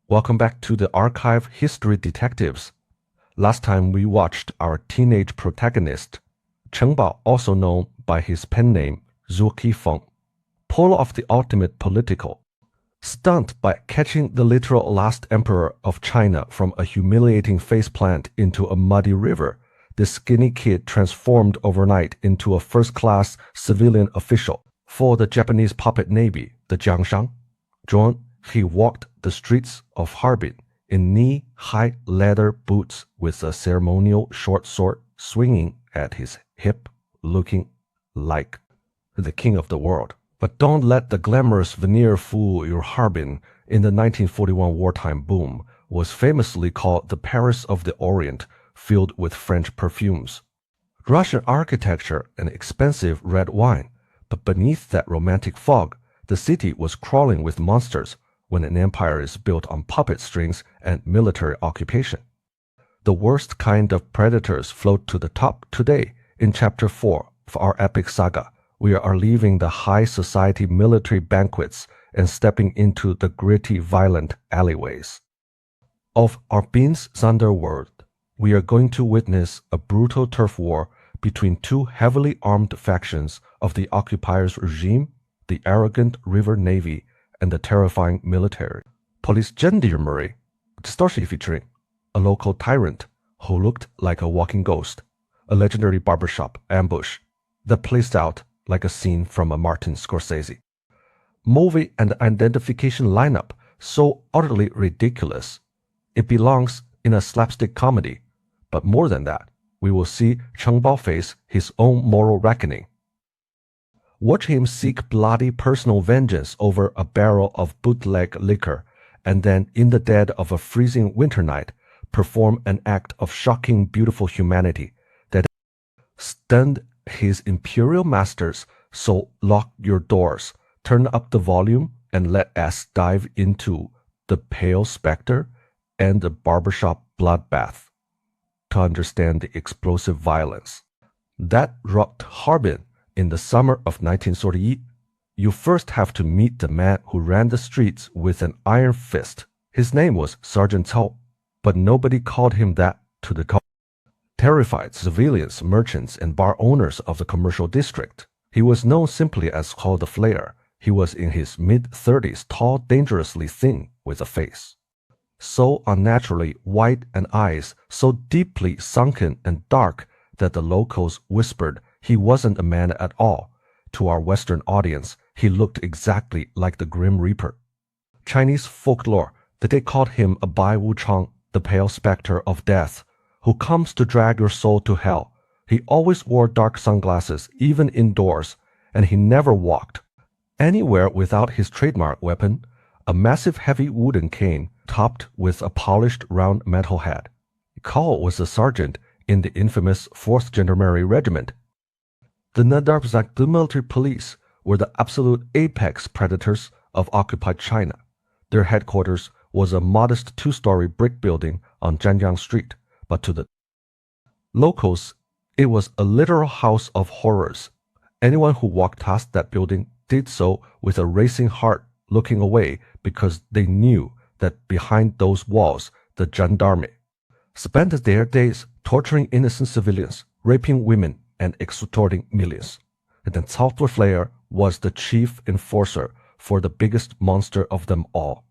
Welcome back to the Archive History Detectives. Last time we watched our teenage protagonist, Chen Bao, also known by his pen name Zhu Qifeng, pull off the ultimate political stunt by catching the literal last emperor of China from a humiliating faceplant into a muddy river. This skinny kid transformed overnight into a first-class civilian official for the Japanese puppet navy, the Jiangshang. He walked the streets of Harbin in knee-high leather boots with a ceremonial short sword swinging at his hip, looking like the king of the world. But don't let the glamorous veneer fool your. Harbin, in the 1941 wartime boom, was famously called the Paris of the Orient, filled with French perfumes, Russian architecture, and expensive red wine. But beneath that romantic fog, the city was crawling with monsters when an empire is built on puppet strings and military occupation. The worst kind of predators float to the top. Today, in Chapter 4 of our epic saga, we are leaving the high society military banquets and stepping into the gritty, violent alleyways of Harbin's underworld. We are going to witness a brutal turf war between two heavily armed factions of the occupier's regime, the arrogant river navy and the terrifying military police gendarmerie, distortion featuring a local tyrant who looked like a walking ghost, a legendary barbershop ambush that plays out like a scene from a Martin Scorsese movie, and the identification lineup so utterly ridiculous it belongs in a slapstick comedy. But more than that, we will see Chen Bao face his own moral reckoning. Watch him seek bloody personal vengeance over a barrel of bootleg liquor, and then, in the dead of a freezing winter night, perform an act of shocking beautiful humanity that stunned his imperial masters. So lock your doors, turn up the volume, and let us dive into the pale specter and the barbershop bloodbath to understand the explosive violence that rocked Harbin in the summer of 1938. You first have to meet the man who ran the streets with an iron fist. His name was Sergeant Cao, but nobody called him that to the terrified civilians, merchants, and bar owners of the commercial district. He was known simply as Cao the Flair. He was in his mid-30s, tall, dangerously thin, with a face so unnaturally white and eyes so deeply sunken and dark that the locals whispered he wasn't a man at all. To our Western audience, he looked exactly like the Grim Reaper. Chinese folklore that they called him a Bai Wu Chang, the pale specter of death, who comes to drag your soul to hell. He always wore dark sunglasses, even indoors, and he never walked anywhere without his trademark weapon, a massive heavy wooden cane topped with a polished round metal head. Cao was a sergeant in the infamous 4th Gendarmerie Regiment. The Nadarpzak military police were the absolute apex predators of occupied China. Their headquarters was a modest 2-story brick building on Zhanjiang Street, but to the locals, it was a literal house of horrors. Anyone who walked past that building did so with a racing heart, looking away because they knew that behind those walls the gendarme spent their days torturing innocent civilians, raping women, and extorting millions. And then Cao the Flair was the chief enforcer for the biggest monster of them all,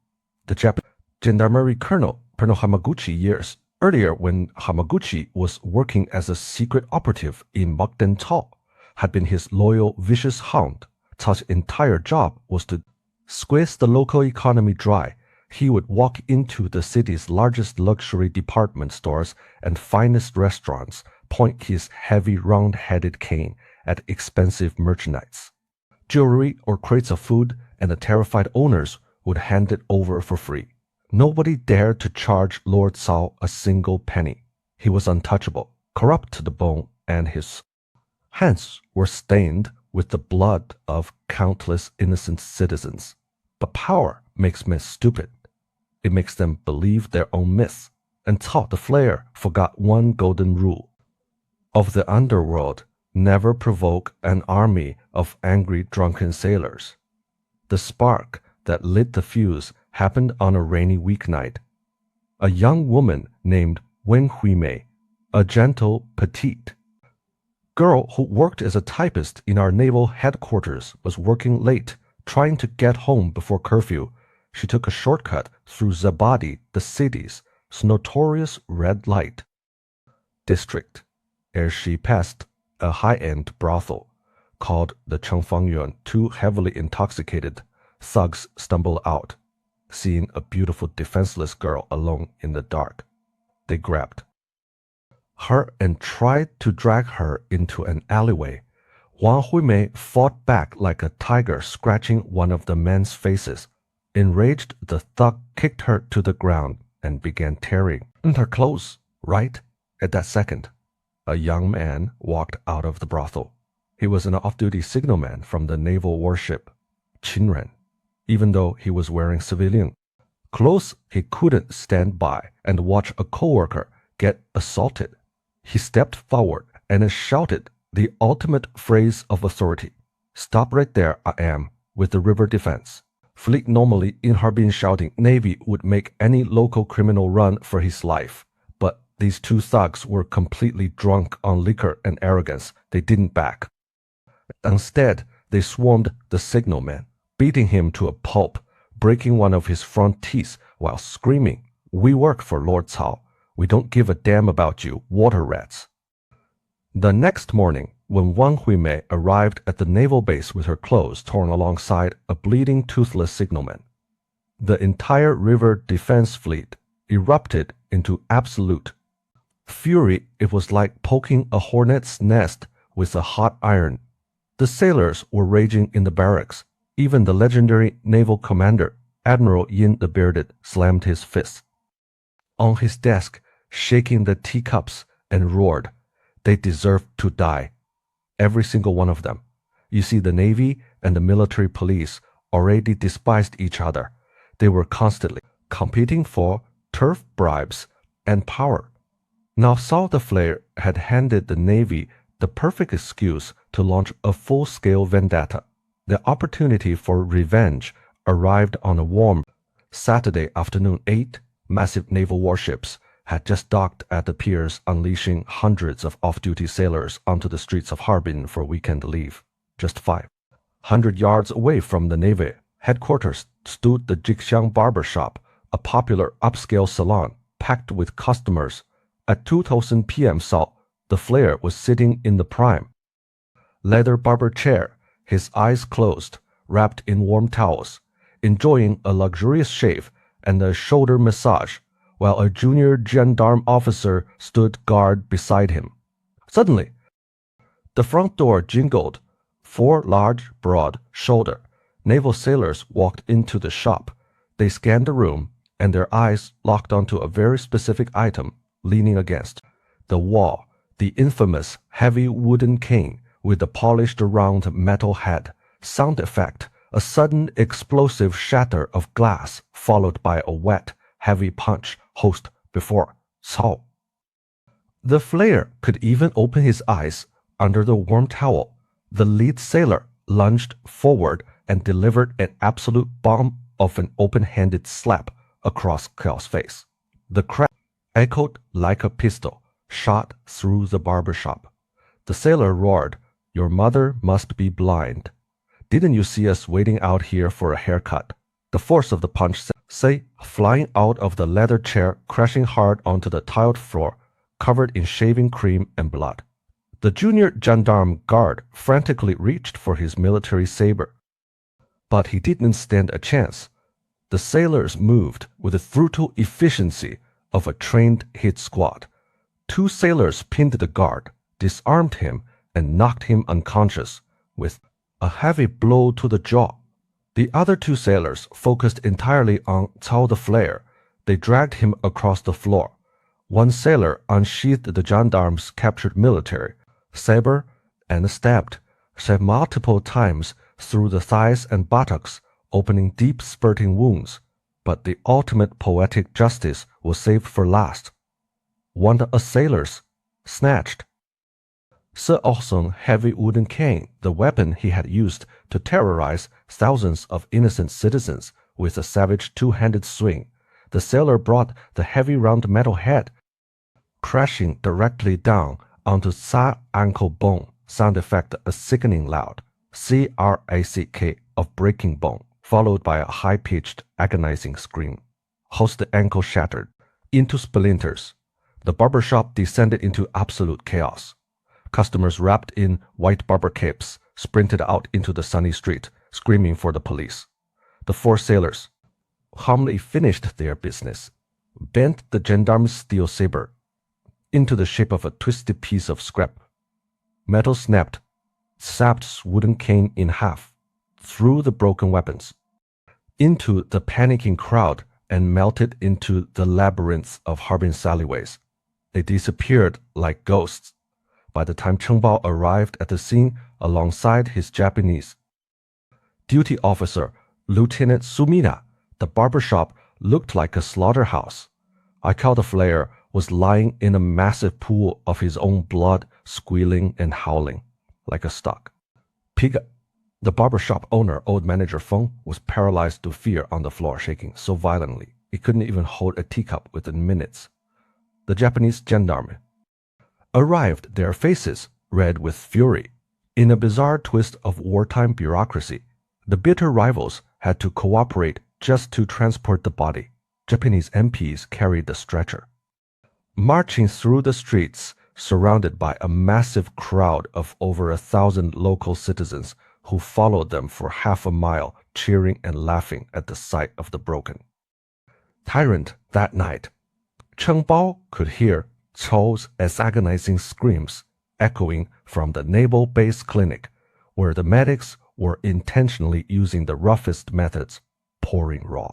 the Japanese gendarmerie colonel Hamaguchi. Years earlier, when Hamaguchi was working as a secret operative in Mukden, Cao had been his loyal, vicious hound. Cao's entire job was to squeeze the local economy dry. He would walk into the city's largest luxury department stores and finest restaurants, point his heavy round-headed cane at expensive merchandise, jewelry, or crates of food, and the terrified owners would hand it over for free. Nobody dared to charge Lord Cao a single penny. He was untouchable, corrupt to the bone, and his hands were stained with the blood of countless innocent citizens. But power makes men stupid. It makes them believe their own myths. And Cao the Flair forgot one golden rule of the underworld: never provoke an army of angry drunken sailors. The spark that lit the fuse happened on a rainy weeknight. A young woman named Wen Huimei, a gentle, petite girl who worked as a typist in our naval headquarters, was working late, trying to get home before curfew. She took a shortcut through Zabadi, the city's notorious red light district. As she passed a high-end brothel called the Chengfangyuan, two heavily intoxicated thugs stumbled out. Seeing a beautiful defenseless girl alone in the dark, they grabbed her and tried to drag her into an alleyway. Wang Huimei fought back like a tiger, scratching one of the men's faces. Enraged, the thug kicked her to the ground and began tearing her clothes. Right at that second, a young man walked out of the brothel. He was an off-duty signalman from the naval warship Qinren. Even though he was wearing civilian clothes, he couldn't stand by and watch a coworker get assaulted. He stepped forward and shouted the ultimate phrase of authority. "Stop right there, I am, with the river defense." Fleet normally in Harbin shouting Navy would make any local criminal run for his life. But these two thugs were completely drunk on liquor and arrogance. They didn't back. Instead, they swarmed the signalman, beating him to a pulp, breaking one of his front teeth while screaming, "We work for Lord Cao. We don't give a damn about you, water rats." The next morning, when Wang Huimei arrived at the naval base with her clothes torn alongside a bleeding, toothless signalman, the entire river defense fleet erupted into absolute fury. It was like poking a hornet's nest with a hot iron. The sailors were raging in the barracks. Even the legendary naval commander, Admiral Yin the Bearded, slammed his fist on his desk, shaking the teacups, and roared, "They deserve to die. Every single one of them." You see, the Navy and the military police already despised each other. They were constantly competing for turf bribes and power. Now Saul the Flair had handed the Navy the perfect excuse to launch a full-scale vendetta. The opportunity for revenge arrived on a warm Saturday afternoon. 8 massive naval warships had just docked at the piers, unleashing hundreds of off-duty sailors onto the streets of Harbin for weekend leave. Just 500 yards away from the Navy headquarters stood the Jixiang Barber Shop, a popular upscale salon packed with customers. At 2:00 p.m. Saul the Flair was sitting in the prime leather barber chair, his eyes closed, wrapped in warm towels, enjoying a luxurious shave and a shoulder massage, while a junior gendarme officer stood guard beside him. Suddenly, the front door jingled. 4 large, broad-shouldered naval sailors walked into the shop. They scanned the room, and their eyes locked onto a very specific item leaning against the wall, the infamous heavy wooden cane with the polished round metal head. Sound effect: a sudden explosive shatter of glass followed by a wet, heavy punch host before Cao. The Flair could even open his eyes under the warm towel. The lead sailor lunged forward and delivered an absolute bomb of an open-handed slap across Cao's face. The crack echoed like a pistol shot through the barber shop. The sailor roared, "Your mother must be blind. Didn't you see us waiting out here for a haircut?" The force of the punch sent flying out of the leather chair, crashing hard onto the tiled floor, covered in shaving cream and blood. The junior gendarme guard frantically reached for his military saber, but he didn't stand a chance. The sailors moved with the brutal efficiency of a trained hit squad. 2 sailors pinned the guard, disarmed him, and knocked him unconscious with a heavy blow to the jaw. The other 2 sailors focused entirely on Cao the Flair. They dragged him across the floor. One sailor unsheathed the gendarme's captured military saber and stabbed multiple times through the thighs and buttocks, opening deep spurting wounds. But the ultimate poetic justice was saved for last. One of the sailors snatched Sir Orson's heavy wooden cane, the weapon he had used to terrorize thousands of innocent citizens, with a savage two-handed swing. The sailor brought the heavy round metal head crashing directly down onto Sa ankle bone, sound effect a sickening loud, C-R-A-C-K of breaking bone, followed by a high-pitched agonizing scream. Host's the ankle shattered into splinters. The barber shop descended into absolute chaos. Customers wrapped in white barber capes sprinted out into the sunny street, screaming for the police. The four sailors calmly finished their business, bent the gendarme's steel saber into the shape of a twisted piece of scrap. Metal snapped, sapped wooden cane in half, threw the broken weapons into the panicking crowd and melted into the labyrinth of Harbin's alleyways. They disappeared like ghosts. By the time Cheng Bao arrived at the scene alongside his Japanese duty officer, Lieutenant Sumina, the barber shop looked like a slaughterhouse. Aikau the Flayer was lying in a massive pool of his own blood, squealing and howling like a stock. Piga, the barber shop owner, old manager Feng, was paralyzed to fear on the floor, shaking so violently he couldn't even hold a teacup within minutes. The Japanese gendarme arrived, their faces red with fury. In a bizarre twist of wartime bureaucracy, the bitter rivals had to cooperate just to transport the body. Japanese MPs carried the stretcher, marching through the streets, surrounded by a massive crowd of over 1,000 local citizens who followed them for half a mile, cheering and laughing at the sight of the broken tyrant. That night, Cheng Bao could hear Chou's agonizing screams echoing from the naval base clinic, where the medics were intentionally using the roughest methods, pouring raw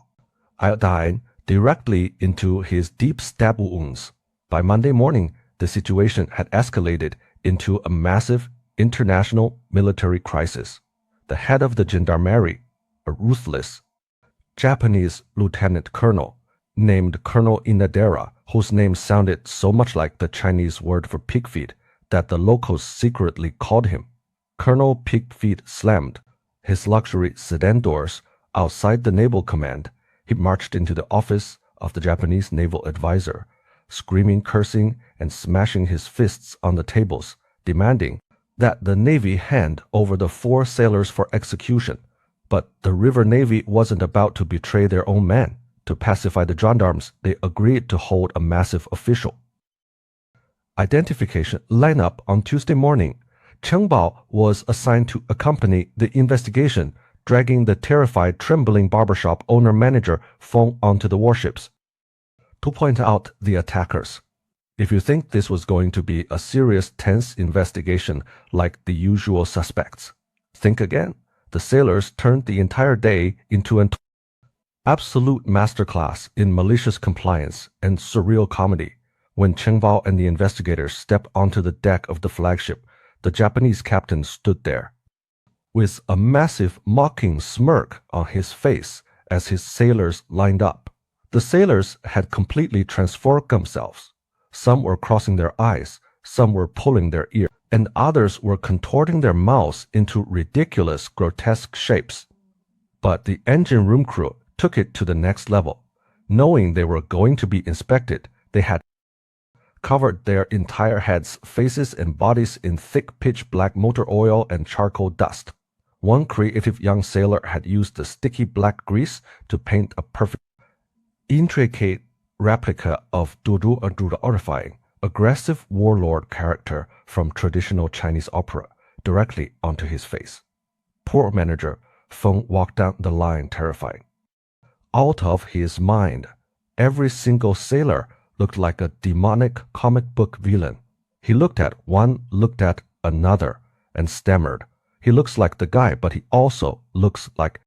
iodine directly into his deep stab wounds. By Monday morning, the situation had escalated into a massive international military crisis. The head of the gendarmerie, a ruthless Japanese lieutenant colonel named Colonel Inadera, whose name sounded so much like the Chinese word for pig feet that the locals secretly called him Colonel Pigfeet, slammed his luxury sedan doors outside the naval command. He marched into the office of the Japanese naval advisor, screaming, cursing, and smashing his fists on the tables, demanding that the Navy hand over the four sailors for execution. But the River Navy wasn't about to betray their own men. To pacify the gendarmes, they agreed to hold a massive official identification lineup on Tuesday morning. Cheng Bao was assigned to accompany the investigation, dragging the terrified, trembling barbershop owner-manager Feng onto the warships to point out the attackers. If you think this was going to be a serious, tense investigation like the usual suspects, think again. The sailors turned the entire day into an absolute masterclass in malicious compliance and surreal comedy. When Cheng Bao and the investigators stepped onto the deck of the flagship, the Japanese captain stood there with a massive mocking smirk on his face as his sailors lined up. The sailors had completely transformed themselves. Some were crossing their eyes, some were pulling their ears, and others were contorting their mouths into ridiculous, grotesque shapes. But the engine room crew took it to the next level. Knowing they were going to be inspected, they had covered their entire heads, faces, and bodies in thick pitch black motor oil and charcoal dust. One creative young sailor had used the sticky black grease to paint a perfect, intricate replica of Dudu, a horrifying, aggressive warlord character from traditional Chinese opera, directly onto his face. Poor manager Feng walked down the line terrified. Out of his mind, every single sailor looked like a demonic comic book villain. He looked at one, looked at another, and stammered. He looks like the guy, but he also looks like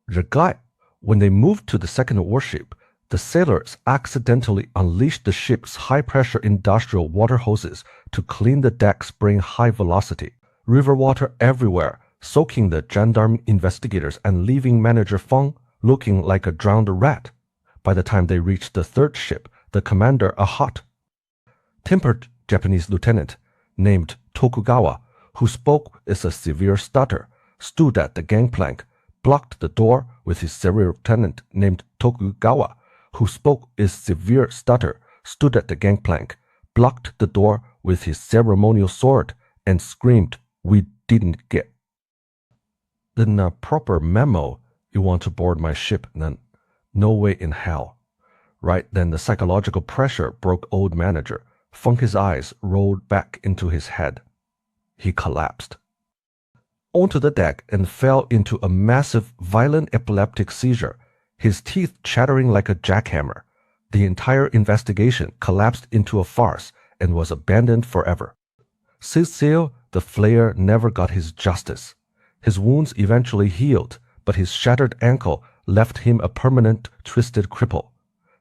the guy. When they moved to the second warship, the sailors accidentally unleashed the ship's high-pressure industrial water hoses to clean the deck, spraying high velocity river water everywhere, soaking the gendarme investigators and leaving manager Feng looking like a drowned rat. By the time they reached the third ship, the commander, a hot-tempered Japanese lieutenant named Tokugawa, who spoke with a severe stutter, stood at the gangplank, blocked the door with his civil lieutenant named Tokugawa, who spoke with severe stutter, stood at the gangplank, blocked the door with his ceremonial sword, and screamed, "We didn't get." In a proper memo, "You want to board my ship, then? No way in hell." Right then the psychological pressure broke old manager. Funky's eyes rolled back into his head. He collapsed onto the deck and fell into a massive, violent epileptic seizure, his teeth chattering like a jackhammer. The entire investigation collapsed into a farce and was abandoned forever. Cecile the Flayer never got his justice. His wounds eventually healed, but his shattered ankle left him a permanent twisted cripple.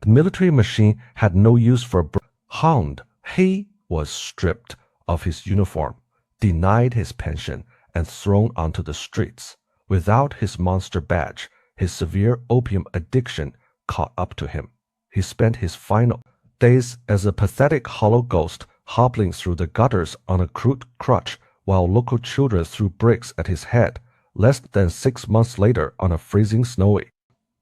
The military machine had no use for a hound. He was stripped of his uniform, denied his pension, and thrown onto the streets. Without his monster badge, his severe opium addiction caught up to him. He spent his final days as a pathetic hollow ghost, hobbling through the gutters on a crude crutch while local children threw bricks at his head. Less than 6 months later, on a freezing snowy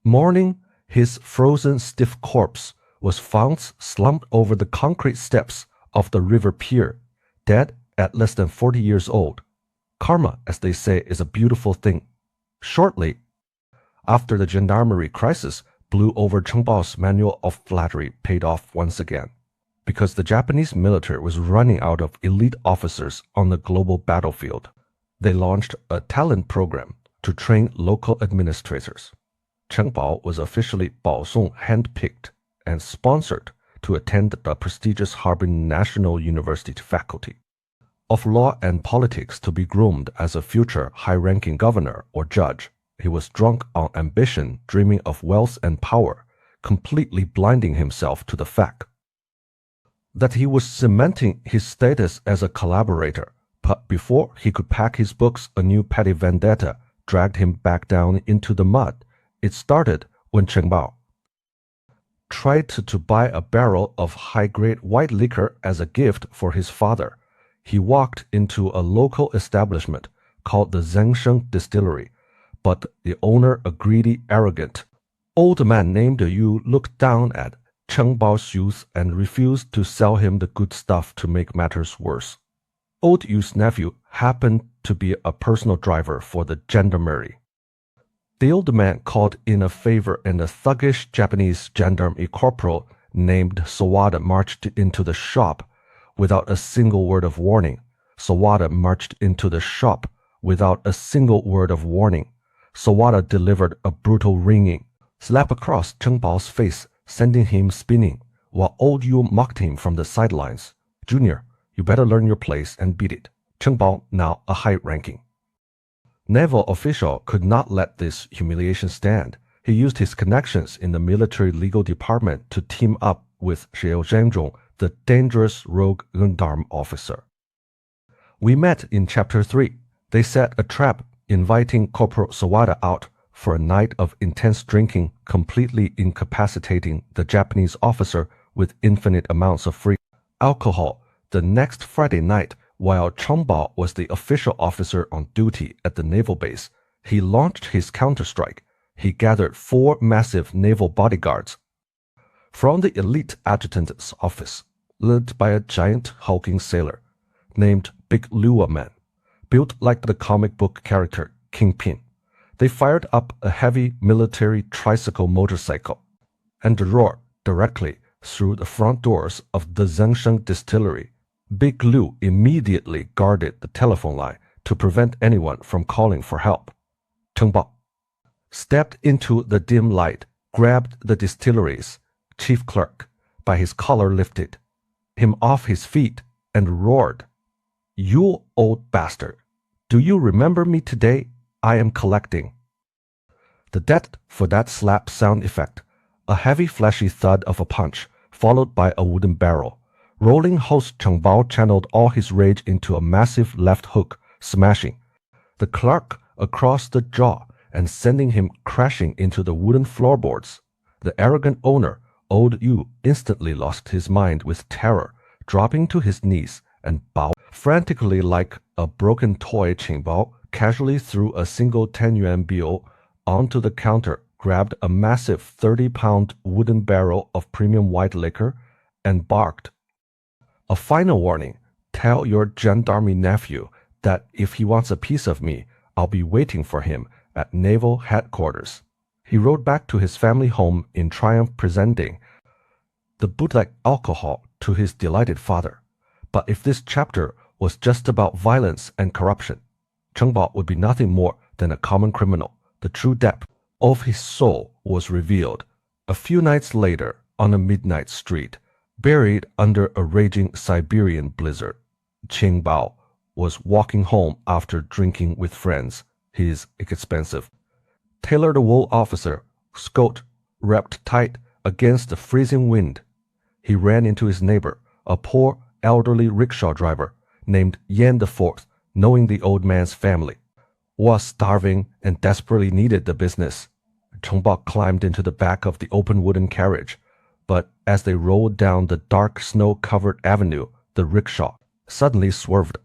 morning, his frozen stiff corpse was found slumped over the concrete steps of the river pier, dead at less than 40 years old. Karma, as they say, is a beautiful thing. Shortly after, the gendarmerie crisis blew over, Chengbao's manual of flattery paid off once again. Because the Japanese military was running out of elite officers on the global battlefield, they launched a talent program to train local administrators. Chengbao was officially Baosong handpicked and sponsored to attend the prestigious Harbin National University faculty of law and politics to be groomed as a future high-ranking governor or judge. He was drunk on ambition, dreaming of wealth and power, completely blinding himself to the fact that he was cementing his status as a collaborator. But before he could pack his books, a new petty vendetta dragged him back down into the mud. It started when Chengbao tried to buy a barrel of high-grade white liquor as a gift for his father. He walked into a local establishment called the Zhengsheng Distillery, but the owner, a greedy, arrogant old man named Yu, looked down at Chengbao's youth and refused to sell him the good stuff. To make matters worse, old Yu's nephew happened to be a personal driver for the gendarmerie. The old man called in a favor, and a thuggish Japanese gendarme corporal named Sawada marched into the shop without a single word of warning. Sawada marched into the shop without a single word of warning. Sawada delivered a brutal ringing slap across Chengbao's face, sending him spinning, while old Yu mocked him from the sidelines. "Junior, you better learn your place and beat it." Chengbao, now a high-ranking naval official, could not let this humiliation stand. He used his connections in the military legal department to team up with Xiao Zhenzhong, the dangerous rogue gendarme officer we met in Chapter 3. They set a trap, inviting Corporal Sawada out for a night of intense drinking, completely incapacitating the Japanese officer with infinite amounts of free alcohol. The next Friday night, while Chengbao was the official officer on duty at the naval base, he launched his counterstrike. He gathered 4 massive naval bodyguards from the elite adjutant's office, led by a giant hulking sailor named Big Lua Man, built like the comic book character Kingpin. They fired up a heavy military tricycle motorcycle and roared directly through the front doors of the Zhengsheng Distillery. Big Lu immediately guarded the telephone line to prevent anyone from calling for help. Chengbao stepped into the dim light, grabbed the distillery's chief clerk by his collar, lifted him off his feet, and roared, "You old bastard! Do you remember me today? I am collecting." The debt for that slap sound effect, a heavy fleshy thud of a punch, followed by a wooden barrel. Rolling host Chengbao channeled all his rage into a massive left hook, smashing the clerk across the jaw and sending him crashing into the wooden floorboards. The arrogant owner, old Yu, instantly lost his mind with terror, dropping to his knees and bowed frantically like a broken toy. Chengbao casually threw a single 10-yuan bill onto the counter, grabbed a massive 30-pound wooden barrel of premium white liquor, and barked, "A final warning. Tell your gendarme nephew that if he wants a piece of me, I'll be waiting for him at naval headquarters." He rode back to his family home in triumph, presenting the bootleg alcohol to his delighted father. But if this chapter was just about violence and corruption, Cheng Bao would be nothing more than a common criminal. The true depth of his soul was revealed a few nights later on a midnight street. Buried under a raging Siberian blizzard, Cheng Bao was walking home after drinking with friends. His expensive tailored wool officer coat wrapped tight against the freezing wind. He ran into his neighbor, a poor elderly rickshaw driver named Yan.4, knowing the old man's family was starving and desperately needed the business. Cheng Bao climbed into the back of the open wooden carriage, but as they rolled down the dark snow-covered avenue, the rickshaw suddenly swerved.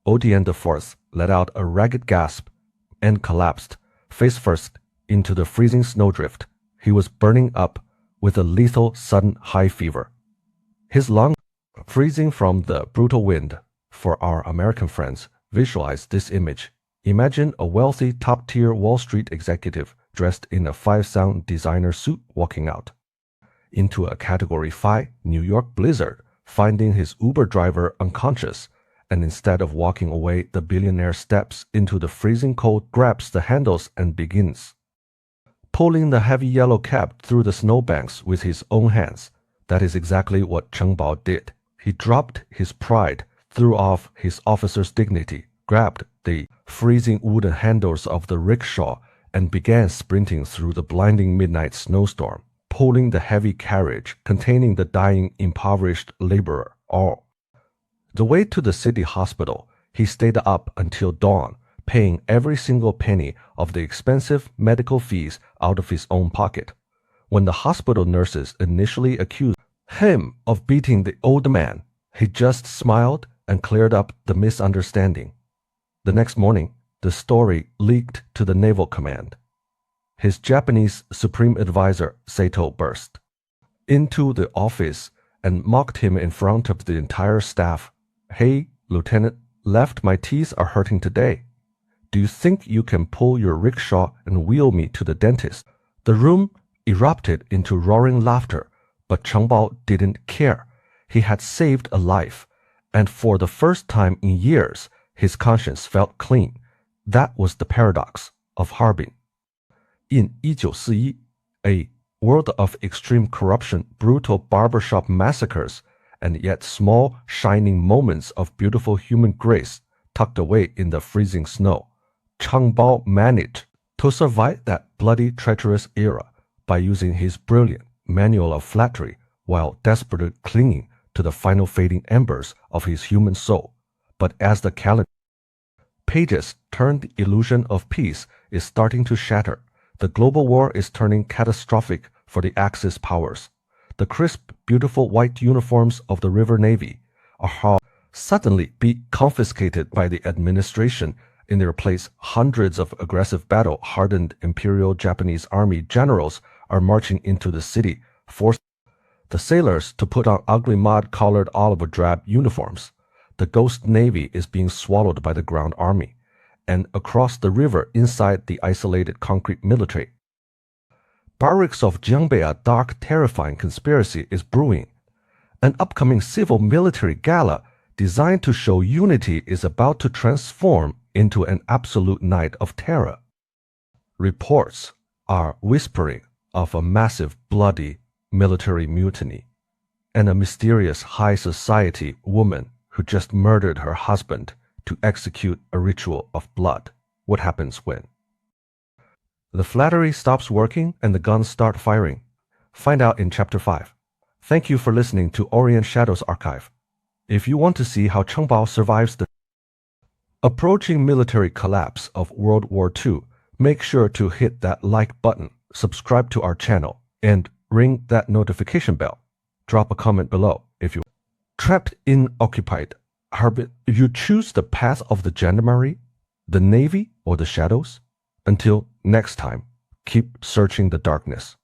Old Yan.4 let out a ragged gasp and collapsed, face first, into the freezing snowdrift. He was burning up with a lethal sudden high fever. His lungs freezing from the brutal wind. For our American friends, visualize this image. Imagine a wealthy top-tier Wall Street executive dressed in a 5-sound designer suit walking out into a Category 5 New York blizzard, finding his Uber driver unconscious, and instead of walking away, the billionaire steps into the freezing cold, grabs the handles, and begins pulling the heavy yellow cab through the snowbanks with his own hands. That is exactly what Cheng Bao did. He dropped his pride, threw off his officer's dignity, grabbed the freezing wooden handles of the rickshaw, and began sprinting through the blinding midnight snowstorm, pulling the heavy carriage containing the dying, impoverished laborer. All the way to the city hospital, he stayed up until dawn, paying every single penny of the expensive medical fees out of his own pocket. When the hospital nurses initially accused him of beating the old man, he just smiled and cleared up the misunderstanding. The next morning, the story leaked to the Naval Command. His Japanese Supreme Advisor, Sato, burst into the office and mocked him in front of the entire staff. "Hey, Lieutenant, left my teeth are hurting today. Do you think you can pull your rickshaw and wheel me to the dentist?" The room erupted into roaring laughter, but Cheng Bao didn't care. He had saved a life, and for the first time in years, his conscience felt clean. That was the paradox of Harbin. In 1941, a world of extreme corruption, brutal barbershop massacres, and yet small, shining moments of beautiful human grace tucked away in the freezing snow, Cheng Bao managed to survive that bloody, treacherous era by using his brilliant manual of flattery while desperately clinging to the final fading embers of his human soul. But as the calendar pages turn, the illusion of peace is starting to shatter. The global war is turning catastrophic for the Axis powers. The crisp, beautiful white uniforms of the River Navy are suddenly be confiscated by the administration. In their place, hundreds of aggressive battle-hardened Imperial Japanese Army generals are marching into the city, forcing the sailors to put on ugly mud-colored olive drab uniforms. The ghost navy is being swallowed by the ground army, and across the river inside the isolated concrete military barracks of Jiangbei, a dark, terrifying conspiracy is brewing. An upcoming civil-military gala designed to show unity is about to transform into an absolute night of terror. Reports are whispering of a massive, bloody military mutiny, and a mysterious high society woman who just murdered her husband to execute a ritual of blood. What happens when the flattery stops working and the guns start firing? Find out in Chapter 5. Thank you for listening to Orient Shadows Archive. If you want to see how Cheng Bao survives the approaching military collapse of World War II, make sure to hit that like button, subscribe to our channel, and ring that notification bell. Drop a comment below if you trapped in occupied Harbin. If you choose the path of the gendarmerie, the navy, or the shadows. Until next time, keep searching the darkness.